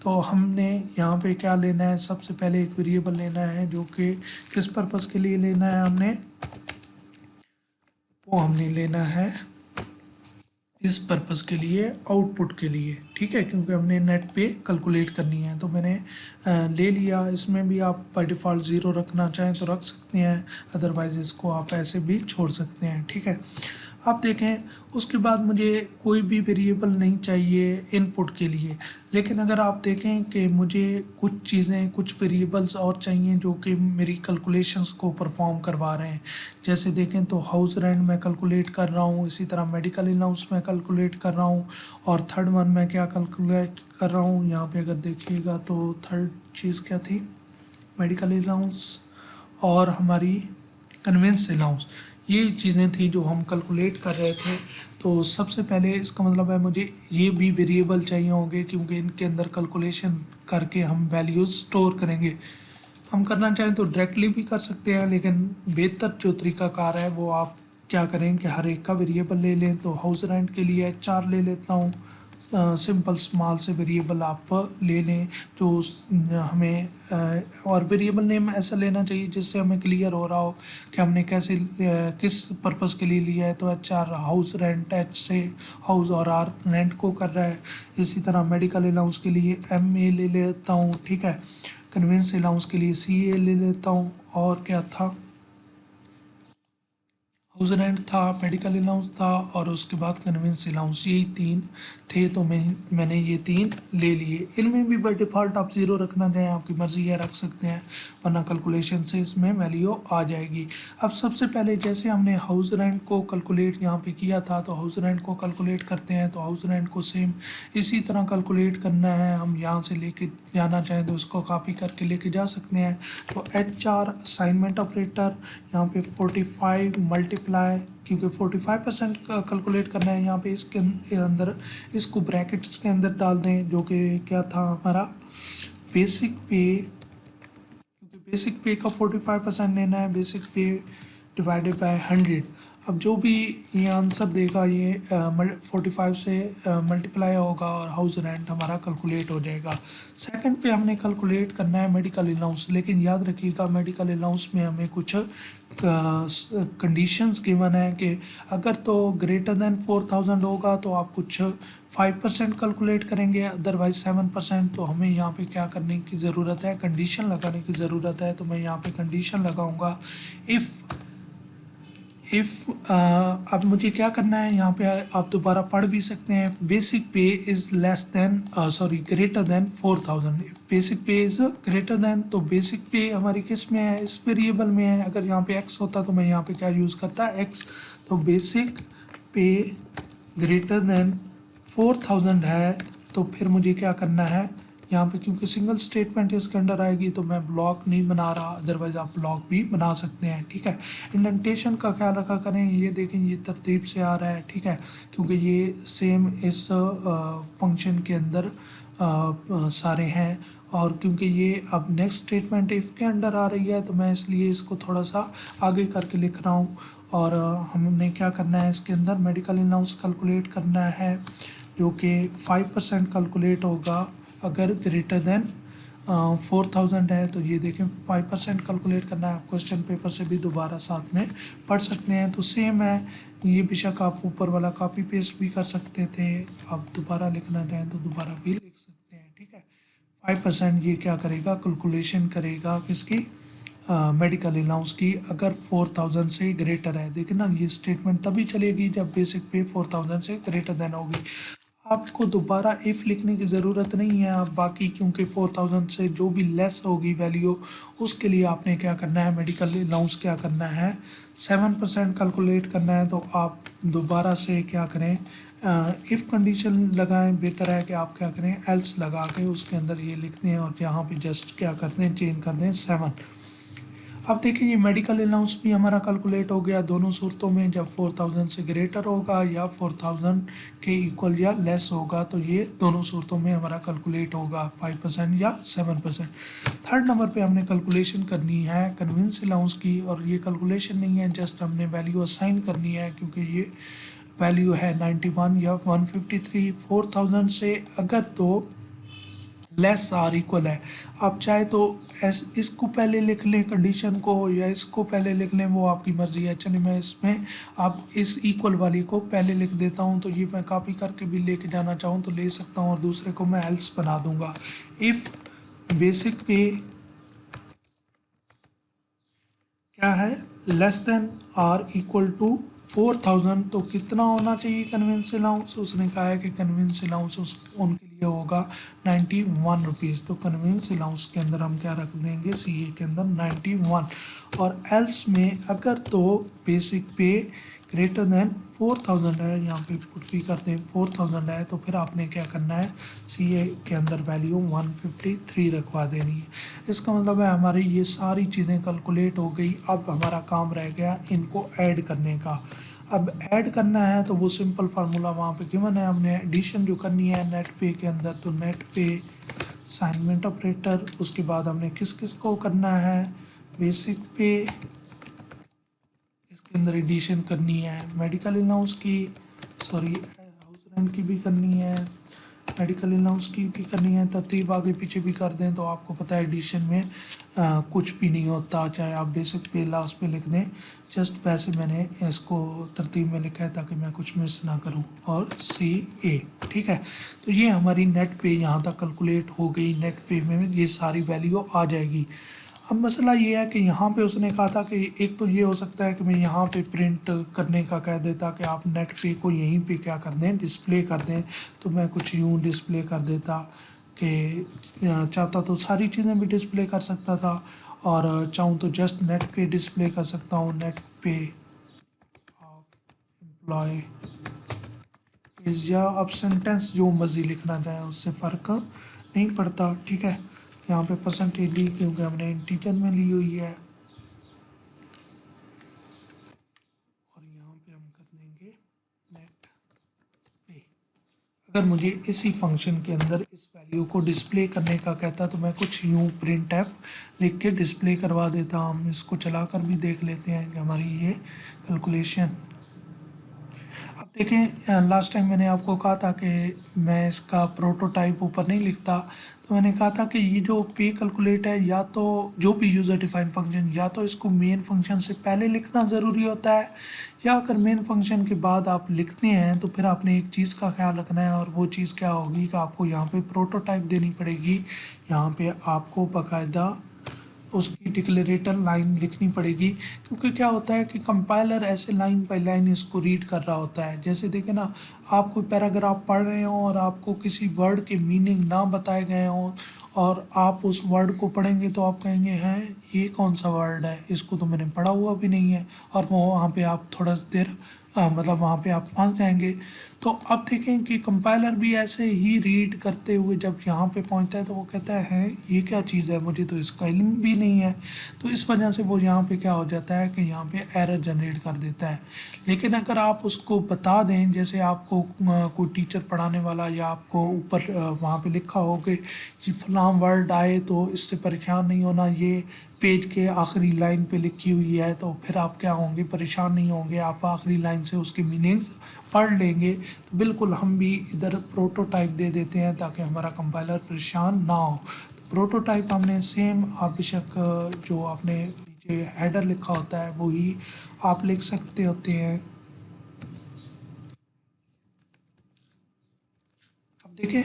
तो हमने यहाँ पे क्या लेना है, सबसे पहले एक वेरिएबल लेना है जो कि किस पर्पज़ के लिए लेना है हमने लेना है इस पर्पज़ के लिए, आउटपुट के लिए। ठीक है, क्योंकि हमने नेट पे कैलकुलेट करनी है। तो मैंने ले लिया। इसमें भी आप बाय डिफ़ॉल्ट 0 रखना चाहें तो रख सकते हैं, अदरवाइज़ इसको आप ऐसे भी छोड़ सकते हैं। ठीक है, आप देखें उसके बाद मुझे कोई भी वेरिएबल नहीं चाहिए इनपुट के लिए। लेकिन अगर आप देखें कि मुझे कुछ चीज़ें, कुछ वेरिएबल्स और चाहिए जो कि मेरी कैलकुलेशंस को परफॉर्म करवा रहे हैं। जैसे देखें तो हाउस रेंट मैं कैलकुलेट कर रहा हूँ, इसी तरह मेडिकल अलाउंस मैं कैलकुलेट कर रहा हूँ, और थर्ड वन मैं क्या कैलकुलेट कर रहा हूँ, यहाँ पे अगर देखिएगा तो थर्ड चीज़ क्या थी, मेडिकल अलाउंस और हमारी कन्वेंस अलाउंस, ये चीज़ें थी जो हम कैलकुलेट कर रहे थे। तो सबसे पहले इसका मतलब है मुझे ये भी वेरिएबल चाहिए होंगे, क्योंकि इनके अंदर कैलकुलेशन करके हम वैल्यूज़ स्टोर करेंगे। हम करना चाहें तो डायरेक्टली भी कर सकते हैं, लेकिन बेहतर जो तरीकाकार है वो आप क्या करें कि हर एक का वेरिएबल ले लें। तो हाउस रेंट के लिए 4 ले लेता हूँ, सिंपल स्मॉल से वेरिएबल आप ले लें जो हमें और वेरिएबल नेम ऐसा लेना चाहिए जिससे हमें क्लियर हो रहा हो कि हमने कैसे किस पर्पज़ के लिए लिया है। तो HR हाउस रेंट, H से हाउस और R रेंट को कर रहा है। इसी तरह मेडिकल अलाउंस के लिए MA ले लेता हूँ। ठीक है, कन्वेंस अलाउंस के लिए CA ले लेता हूँ, और क्या था, हाउस रेंट था, मेडिकल अलाउंस था, और उसके बाद कन्वेंस अलाउंस, यही 3 थे। तो मैंने ये 3 ले लिए। इनमें भी बाय डिफ़ॉल्ट आप 0 रखना चाहें आपकी मर्ज़ी है, रख सकते हैं, वरना कैलकुलेशन से इसमें वैल्यू आ जाएगी। अब सबसे पहले जैसे हमने हाउस रेंट को कैलकुलेट यहाँ पे किया था, तो हाउस रेंट को कैलकुलेट करते हैं। तो हाउस रेंट को सेम इसी तरह कैलकुलेट करना है। हम यहाँ से लेके जाना चाहें तो उसको कॉपी करके लेके जा सकते हैं। तो HR असाइनमेंट ऑपरेटर यहाँ पे 45 मल्टीप्लाई, क्योंकि 45% का कैलकुलेट करना है यहाँ पे, इसके अंदर इसको ब्रैकेट्स के अंदर डाल दें, जो कि क्या था हमारा बेसिक पे, क्योंकि बेसिक पे का 45% लेना है, बेसिक पे डिवाइडेड बाय 100। अब जो भी ये आंसर देगा ये 45 से मल्टीप्लाई होगा और हाउस रेंट हमारा कैलकुलेट हो जाएगा। सेकंड पे हमने कैलकुलेट करना है मेडिकल अलाउंस, लेकिन याद रखिएगा मेडिकल अलाउंस में हमें कुछ कंडीशंस गिवन है कि अगर तो ग्रेटर देन 4000 होगा तो आप कुछ 5% कैलकुलेट करेंगे, अदरवाइज 7%। तो हमें यहाँ पे क्या करने की ज़रूरत है, कंडीशन लगाने की ज़रूरत है। तो मैं यहाँ पे कंडीशन लगाऊंगा इफ़ अब मुझे क्या करना है, यहाँ पे आप दोबारा पढ़ भी सकते हैं। Basic pay is less then greater than 4000। Basic pay is greater than, तो बेसिक पे हमारी किस में है, इस वेरिएबल में है। अगर यहाँ पे x होता तो मैं यहाँ पे क्या यूज़ करता x। तो बेसिक पे ग्रेटर देन 4000 है, तो फिर मुझे क्या करना है यहाँ पे, क्योंकि सिंगल स्टेटमेंट इसके अंडर आएगी तो मैं ब्लॉक नहीं बना रहा, अदरवाइज आप ब्लॉक भी बना सकते हैं। ठीक है, इंडेंटेशन का ख्याल रखा करें। ये देखें ये तरतीब से आ रहा है, ठीक है, क्योंकि ये सेम इस फंक्शन के अंदर सारे हैं। और क्योंकि ये अब नेक्स्ट स्टेटमेंट इफ़ के अंडर आ रही है तो मैं इसलिए इसको थोड़ा सा आगे करके लिख रहा हूँ। और हमने क्या करना है, इसके अंदर मेडिकल अलाउंस कैलकुलेट करना है, जो कि 5% कैलकुलेट होगा अगर ग्रेटर देन 4000 है। तो ये देखें 5% कैलकुलेट करना है। आप क्वेश्चन पेपर से भी दोबारा साथ में पढ़ सकते हैं। तो सेम है, ये बेशक आप ऊपर वाला कॉपी पेस्ट भी कर सकते थे, आप दोबारा लिखना चाहें तो दोबारा भी लिख सकते हैं। ठीक है, 5% ये क्या करेगा, कैलकुलेशन करेगा किसकी, मेडिकल अलाउंस की, अगर 4000 से ग्रेटर है। देखिए ना, ये स्टेटमेंट तभी चलेगी जब बेसिक पे 4000 से ग्रेटर देन होगी। आपको दोबारा इफ़ लिखने की ज़रूरत नहीं है, आप बाकी क्योंकि 4000 से जो भी लेस होगी वैल्यू, उसके लिए आपने क्या करना है, मेडिकल अलाउंस क्या करना है, 7% कैलकुलेट करना है। तो आप दोबारा से क्या करें, इफ़ कंडीशन लगाएं। बेहतर है कि आप क्या करें, एल्स लगा के उसके अंदर ये लिख दें और यहाँ पे जस्ट क्या करते हैं, चेंज कर दें 7। अब देखिए ये मेडिकल अलाउंस भी हमारा कैलकुलेट हो गया दोनों सूरतों में, जब 4000 से ग्रेटर होगा या 4000 के इक्वल या लेस होगा, तो ये दोनों सूरतों में हमारा कैलकुलेट होगा 5% या 7%। थर्ड नंबर पे हमने कैलकुलेशन करनी है कन्वेंस अलाउंस की, और ये कैलकुलेशन नहीं है, जस्ट हमने वैल्यू असाइन करनी है, क्योंकि ये वैल्यू है 91 या 153 4000 से अगर तो लेस आर इक्वल है। आप चाहे तो इसको पहले लिख लें कंडीशन को, या इसको पहले लिख लें, वो आपकी मर्ज़ी है। चलिए मैं इसमें आप इस इक्वल वाली को पहले लिख देता हूँ, तो ये मैं कॉपी करके भी लेके जाना चाहूँ तो ले सकता हूँ, और दूसरे को मैं एल्स बना दूँगा। इफ़ बेसिक पे क्या है, less than or equal to 4000, तो कितना होना चाहिए कन्वेंस अलाउंस। उसने कहा है कि कन्वेंस अलाउंस उनके लिए होगा 91 रुपीज़। तो कन्वेंस अलाउंस के अंदर हम क्या रख देंगे, सी ए के अंदर 91। और एल्स में अगर तो बेसिक पे ग्रेटर देन 4000 है, यहाँ पे पुट भी करते हैं 4000 है, तो फिर आपने क्या करना है, सी ए के अंदर वैल्यू 153 रखवा देनी है। इसका मतलब है हमारी ये सारी चीज़ें कैलकुलेट हो गई। अब हमारा काम रह गया इनको ऐड करने का। अब ऐड करना है तो वो सिंपल फार्मूला वहाँ पे गिवन है, हमने एडिशन जो करनी है नेट पे के अंदर, तो नेट पे असाइनमेंट ऑपरेटर, उसके बाद हमने किस किस को करना है, बेसिक पे, इसके अंदर एडिशन करनी है मेडिकल अलाउंस की, सॉरी हाउस रेंट की भी करनी है, मेडिकल अलाउंस की भी करनी है। तरतीब आगे पीछे भी कर दें तो आपको पता है एडिशन में कुछ भी नहीं होता, चाहे आप बेसिक पे लास्ट पे लिख दें, जस्ट वैसे मैंने इसको तरतीब में लिखा है ताकि मैं कुछ मिस ना करूं। और सी ए, ठीक है। तो ये हमारी नेट पे यहाँ तक कैलकुलेट हो गई, नेट पे में ये सारी वैल्यू आ जाएगी। अब मसला ये है कि यहाँ पे उसने कहा था कि एक तो ये हो सकता है कि मैं यहाँ पे प्रिंट करने का कह देता कि आप नेट पे को यहीं पे क्या कर दें, डिस्प्ले कर दें, तो मैं कुछ यूँ डिस्प्ले कर देता कि चाहता तो सारी चीज़ें भी डिस्प्ले कर सकता था, और चाहूँ तो जस्ट नेट पे डिस्प्ले कर सकता हूँ, नेट पे एम्प्लॉय इस, या आप सेंटेंस जो मर्जी लिखना चाहें उससे फ़र्क नहीं पड़ता। ठीक है, यहाँ पे परसेंटेज डी क्योंकि हमने इंटीजर में ली हुई है, और यहाँ पे हम कर देंगे नेट पे। अगर मुझे इसी फंक्शन के अंदर इस वैल्यू को डिस्प्ले करने का कहता तो मैं कुछ यूँ प्रिंट एफ लिख के डिस्प्ले करवा देता। हम इसको चला कर भी देख लेते हैं कि हमारी ये कैलकुलेशन देखें, लास्ट टाइम मैंने आपको कहा था कि मैं इसका प्रोटोटाइप ऊपर नहीं लिखता, तो मैंने कहा था कि ये जो पे कैलकुलेट है, या तो जो भी यूज़र डिफाइन फंक्शन, या तो इसको मेन फंक्शन से पहले लिखना ज़रूरी होता है, या अगर मेन फंक्शन के बाद आप लिखते हैं तो फिर आपने एक चीज़ का ख्याल रखना है, और वो चीज़ क्या होगी कि आपको यहाँ पे प्रोटोटाइप देनी पड़ेगी। यहाँ पे आपको बाकायदा उसकी डिक्लेरेटर लाइन लिखनी पड़ेगी, क्योंकि क्या होता है कि कंपाइलर ऐसे लाइन बाय लाइन इसको रीड कर रहा होता है। जैसे देखें ना, आप कोई पैराग्राफ पढ़ रहे हो और आपको किसी वर्ड के मीनिंग ना बताए गए हों, और आप उस वर्ड को पढ़ेंगे तो आप कहेंगे हैं ये कौन सा वर्ड है, इसको तो मैंने पढ़ा हुआ भी नहीं है, और वो वहाँ पे आप थोड़ा देर मतलब वहाँ पे आप फंस जाएंगे। तो अब देखें कि कंपाइलर भी ऐसे ही रीड करते हुए जब यहाँ पे पहुँचता है तो वो कहता है ये क्या चीज़ है, मुझे तो इसका इल्म भी नहीं है। तो इस वजह से वो यहाँ पे क्या हो जाता है कि यहाँ पे एरर जनरेट कर देता है। लेकिन अगर आप उसको बता दें, जैसे आपको कोई टीचर पढ़ाने वाला, या आपको ऊपर वहाँ पे लिखा हो कि ये फलां वर्ड आए तो इससे परेशान नहीं होना, ये पेज के आखिरी लाइन पे लिखी हुई है, तो फिर आप क्या होंगे, परेशान नहीं होंगे, आप आखिरी लाइन से उसके मीनिंग्स पढ़ लेंगे। तो बिल्कुल हम भी इधर प्रोटोटाइप दे देते हैं ताकि हमारा कंपाइलर परेशान ना हो। तो प्रोटोटाइप हमने सेम, आप बेशक जो आपने नीचे हेडर लिखा होता है वही आप लिख सकते होते हैं। अब देखें,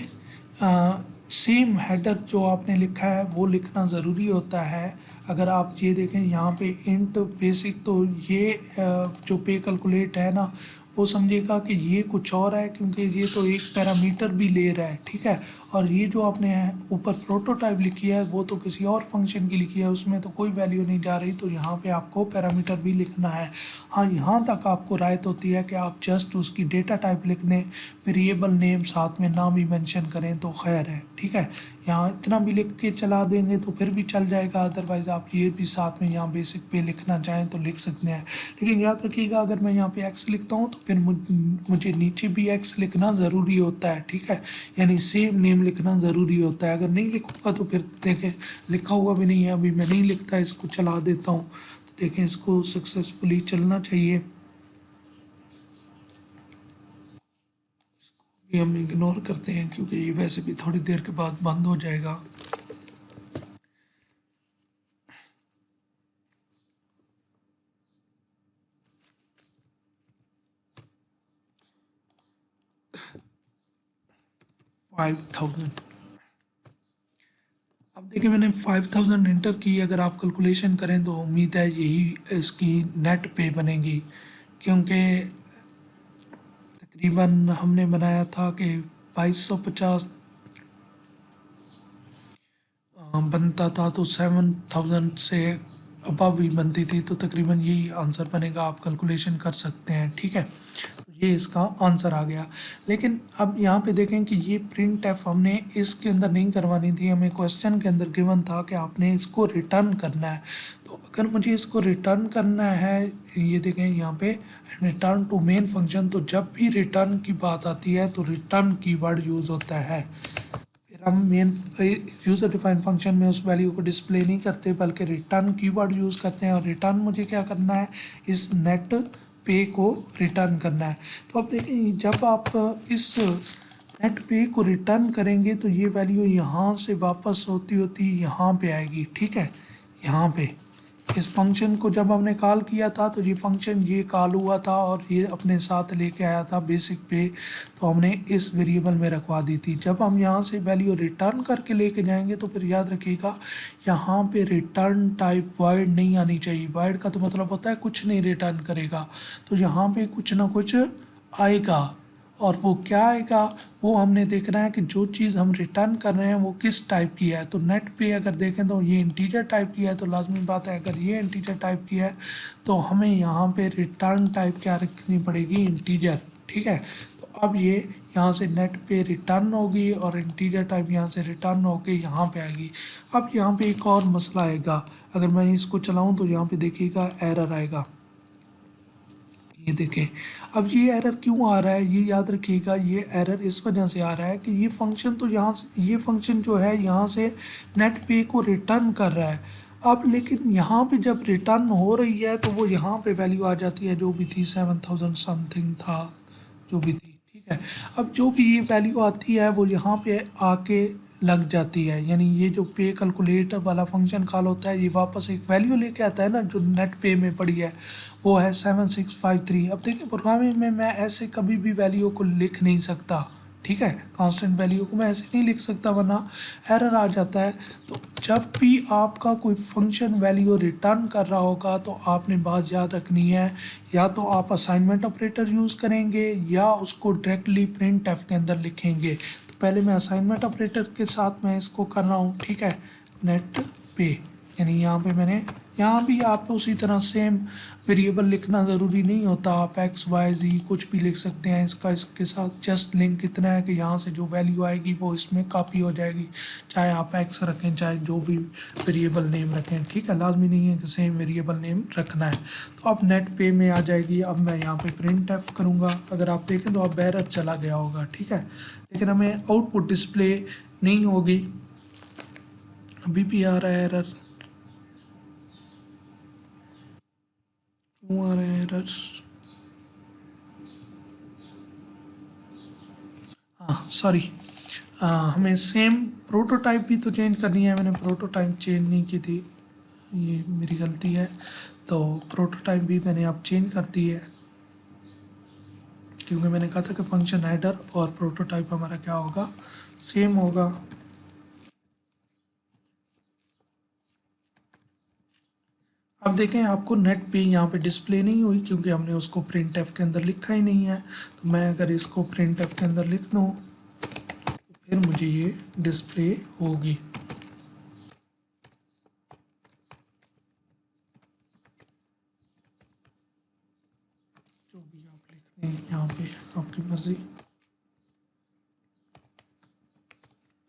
सेम हेडर जो आपने लिखा है वो लिखना ज़रूरी होता है। अगर आप ये देखें यहाँ पे इंट बेसिक, तो ये जो पे कैलकुलेट है ना, वो समझेगा कि ये कुछ और है, क्योंकि ये तो एक पैरामीटर भी ले रहा है, ठीक है। और ये जो आपने ऊपर प्रोटोटाइप लिखी है वो तो किसी और फंक्शन की लिखी है, उसमें तो कोई वैल्यू नहीं जा रही, तो यहाँ पे आपको पैरामीटर भी लिखना है। हाँ, यहाँ तक आपको रायत होती है कि आप जस्ट उसकी डेटा टाइप लिख दें, वेरिएबल नेम साथ में ना भी मेंशन करें तो खैर है, ठीक है। यहाँ इतना भी लिख के चला देंगे तो फिर भी चल जाएगा, अदरवाइज़ आप ये भी साथ में यहाँ बेसिक पे लिखना चाहें तो लिख सकते हैं। लेकिन याद रखिएगा, अगर मैं यहाँ पे एक्स लिखता हूँ तो फिर मुझे नीचे भी एक्स लिखना ज़रूरी होता है, ठीक है। यानी सेम नेम लिखना ज़रूरी होता है। अगर नहीं लिखूँगा तो फिर देखें लिखा हुआ भी नहीं है, अभी मैं नहीं लिखता, इसको चला देता हूँ, तो देखें इसको सक्सेसफुली चलना चाहिए। ये हम इग्नोर करते हैं क्योंकि ये वैसे भी थोड़ी देर के बाद बंद हो जाएगा। $5,000। अब देखिए मैंने 5,000 इंटर की, अगर आप कैलकुलेशन करें तो उम्मीद है यही इसकी नेट पे बनेगी, क्योंकि तकरीबन हमने बनाया था कि 2250 बनता था, तो 7,000 से अबव ही बनती थी, तो तकरीबन यही आंसर बनेगा। आप कैलकुलेशन कर सकते हैं, ठीक है। तो ये इसका आंसर आ गया। लेकिन अब यहाँ पे देखें कि ये प्रिंट एफ हमने इसके अंदर नहीं करवानी थी, हमें क्वेश्चन के अंदर गिवन था कि आपने इसको रिटर्न करना है। तो अगर मुझे इसको रिटर्न करना है, ये देखें यहाँ पे रिटर्न टू मेन फंक्शन, तो जब भी रिटर्न की बात आती है तो रिटर्न कीवर्ड यूज़ होता है। फिर हम मेन यूज़र डिफाइंड फंक्शन में उस वैल्यू को डिस्प्ले नहीं करते, बल्कि रिटर्न कीवर्ड यूज़ करते हैं, और रिटर्न मुझे क्या करना है, इस नेट पे को रिटर्न करना है। तो अब देखें, जब आप इस नेट पे को रिटर्न करेंगे तो ये वैल्यू यहाँ से वापस होती होती यहाँ पे आएगी, ठीक है। यहाँ पे इस फंक्शन को जब हमने कॉल किया था तो ये फंक्शन ये कॉल हुआ था और ये अपने साथ लेके आया था बेसिक पे, तो हमने इस वेरिएबल में रखवा दी थी। जब हम यहाँ से वैल्यू रिटर्न करके लेके जाएंगे तो फिर याद रखिएगा, यहाँ पे रिटर्न टाइप वाइड नहीं आनी चाहिए। वाइड का तो मतलब होता है कुछ नहीं रिटर्न करेगा, तो यहाँ पे कुछ ना कुछ आएगा, और वो क्या आएगा वो हमने देखना है कि जो चीज़ हम रिटर्न कर रहे हैं वो किस टाइप की है। तो नेट पे अगर देखें तो ये इंटीजर टाइप की है, तो लाजमी बात है अगर ये इंटीजर टाइप की है तो हमें यहाँ पे रिटर्न टाइप क्या रखनी पड़ेगी, इंटीजर, ठीक है। तो अब ये यहाँ से नेट पे रिटर्न होगी और इंटीजर टाइप यहाँ से रिटर्न होके यहाँ पे आएगी। अब यहाँ पे एक और मसला आएगा, अगर मैं इसको चलाऊँ तो यहाँ पे देखिएगा एरर आएगा। ये देखें, अब ये एरर क्यों आ रहा है, ये याद रखिएगा, ये एरर इस वजह से आ रहा है कि ये फंक्शन तो ये फंक्शन जो है यहाँ से नेट पे को रिटर्न कर रहा है। अब लेकिन यहाँ पे जब रिटर्न हो रही है तो वो यहाँ पे वैल्यू आ जाती है जो भी थी 7,000 समथिंग था, जो भी थी, ठीक है। अब जो भी ये वैल्यू आती है वो यहाँ पे आके लग जाती है, यानी ये जो पे कैलकुलेटर वाला फंक्शन कॉल होता है ये वापस एक वैल्यू लेके आता है ना, जो नेट पे में पड़ी है वो है 7653। अब देखिए प्रोग्रामिंग में मैं ऐसे कभी भी वैल्यू को लिख नहीं सकता, ठीक है, कांस्टेंट वैल्यू को मैं ऐसे नहीं लिख सकता वरना एरर आ जाता है। तो जब भी आपका कोई फंक्शन वैल्यू रिटर्न कर रहा होगा तो आपने बात याद रखनी है, या तो आप असाइनमेंट ऑपरेटर यूज़ करेंगे या उसको डायरेक्टली प्रिंट एफ के अंदर लिखेंगे। तो पहले मैं असाइनमेंट ऑपरेटर के साथ मैं इसको कर रहा हूँ, ठीक है, नेट पे, यानी यहाँ पे मैंने, यहाँ भी आप उसी तरह सेम वेरिएबल लिखना ज़रूरी नहीं होता, आप एक्स वाई जी कुछ भी लिख सकते हैं। इसका इसके साथ जस्ट लिंक इतना है कि यहाँ से जो वैल्यू आएगी वो इसमें कॉपी हो जाएगी, चाहे आप एक्स रखें चाहे जो भी वेरिएबल नेम रखें, ठीक है, लाजमी नहीं है कि सेम वेरिएबल नेम रखना है। तो अब नेट पे में आ जाएगी। अब मैं यहाँ पे प्रिंट एफ करूँगा, अगर आप देखें तो अब एरर चला गया होगा, ठीक है, लेकिन हमें आउटपुट डिस्प्ले नहीं होगी, अभी भी आ रहा है एरर, क्यों आ रहा है एरर? हाँ सॉरी, हमें सेम प्रोटोटाइप भी तो चेंज करनी है, मैंने प्रोटोटाइप चेंज नहीं की थी, ये मेरी गलती है। तो प्रोटोटाइप भी मैंने अब चेंज कर दी है, क्योंकि मैंने कहा था कि फंक्शन हेडर और प्रोटोटाइप हमारा क्या होगा, सेम होगा। अब देखें आपको नेट पे यहाँ पे डिस्प्ले नहीं हुई क्योंकि हमने उसको प्रिंट एफ के अंदर लिखा ही नहीं है। तो मैं अगर इसको प्रिंट एफ के अंदर लिख दूँ तो फिर मुझे ये डिस्प्ले होगी। जो भी आप लिखते हैं यहाँ पे आपकी मर्ज़ी,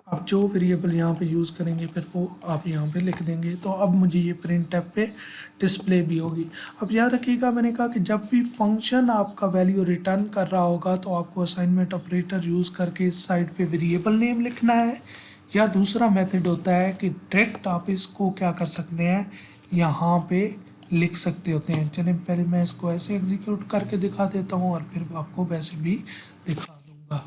आप जो वेरिएबल यहाँ पे यूज़ करेंगे फिर वो आप यहाँ पे लिख देंगे। तो अब मुझे ये प्रिंट टैब पे डिस्प्ले भी होगी। अब याद रखिएगा मैंने कहा कि जब भी फंक्शन आपका वैल्यू रिटर्न कर रहा होगा तो आपको असाइनमेंट ऑपरेटर यूज़ करके इस साइड पे वेरिएबल नेम लिखना है, या दूसरा मेथड होता है कि डायरेक्ट आप इसको क्या कर सकते हैं, यहाँ पे लिख सकते होते हैं। चलें पहले मैं इसको ऐसे एग्जीक्यूट करके दिखा देता हूँ और फिर आपको वैसे भी दिखा दूँगा।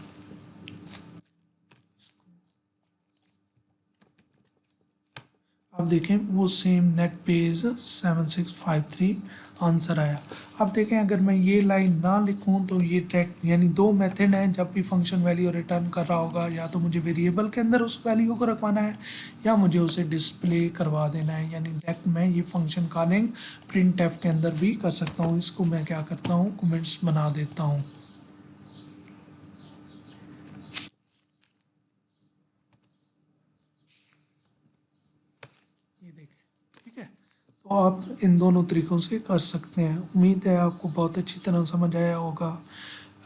अब देखें वो सेम नेट पेज 7653 आंसर आया। अब देखें अगर मैं ये लाइन ना लिखूं तो ये डायरेक्ट, यानी दो मेथड हैं, जब भी फंक्शन वैल्यू रिटर्न कर रहा होगा या तो मुझे वेरिएबल के अंदर उस वैल्यू को रखवाना है या मुझे उसे डिस्प्ले करवा देना है, यानी डायरेक्ट मैं ये फंक्शन कॉलिंग प्रिंट एफ के अंदर भी कर सकता हूँ। इसको मैं क्या करता हूँ, कमेंट्स बना देता हूँ। ये देखें, ठीक है, तो आप इन दोनों तरीक़ों से कर सकते हैं। उम्मीद है आपको बहुत अच्छी तरह समझ आया होगा।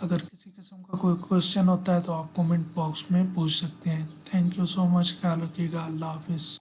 अगर किसी किस्म का कोई क्वेश्चन होता है तो आप कमेंट बॉक्स में पूछ सकते हैं। थैंक यू सो मच, ख्याल रखिएगा, अल्लाह हाफिज़।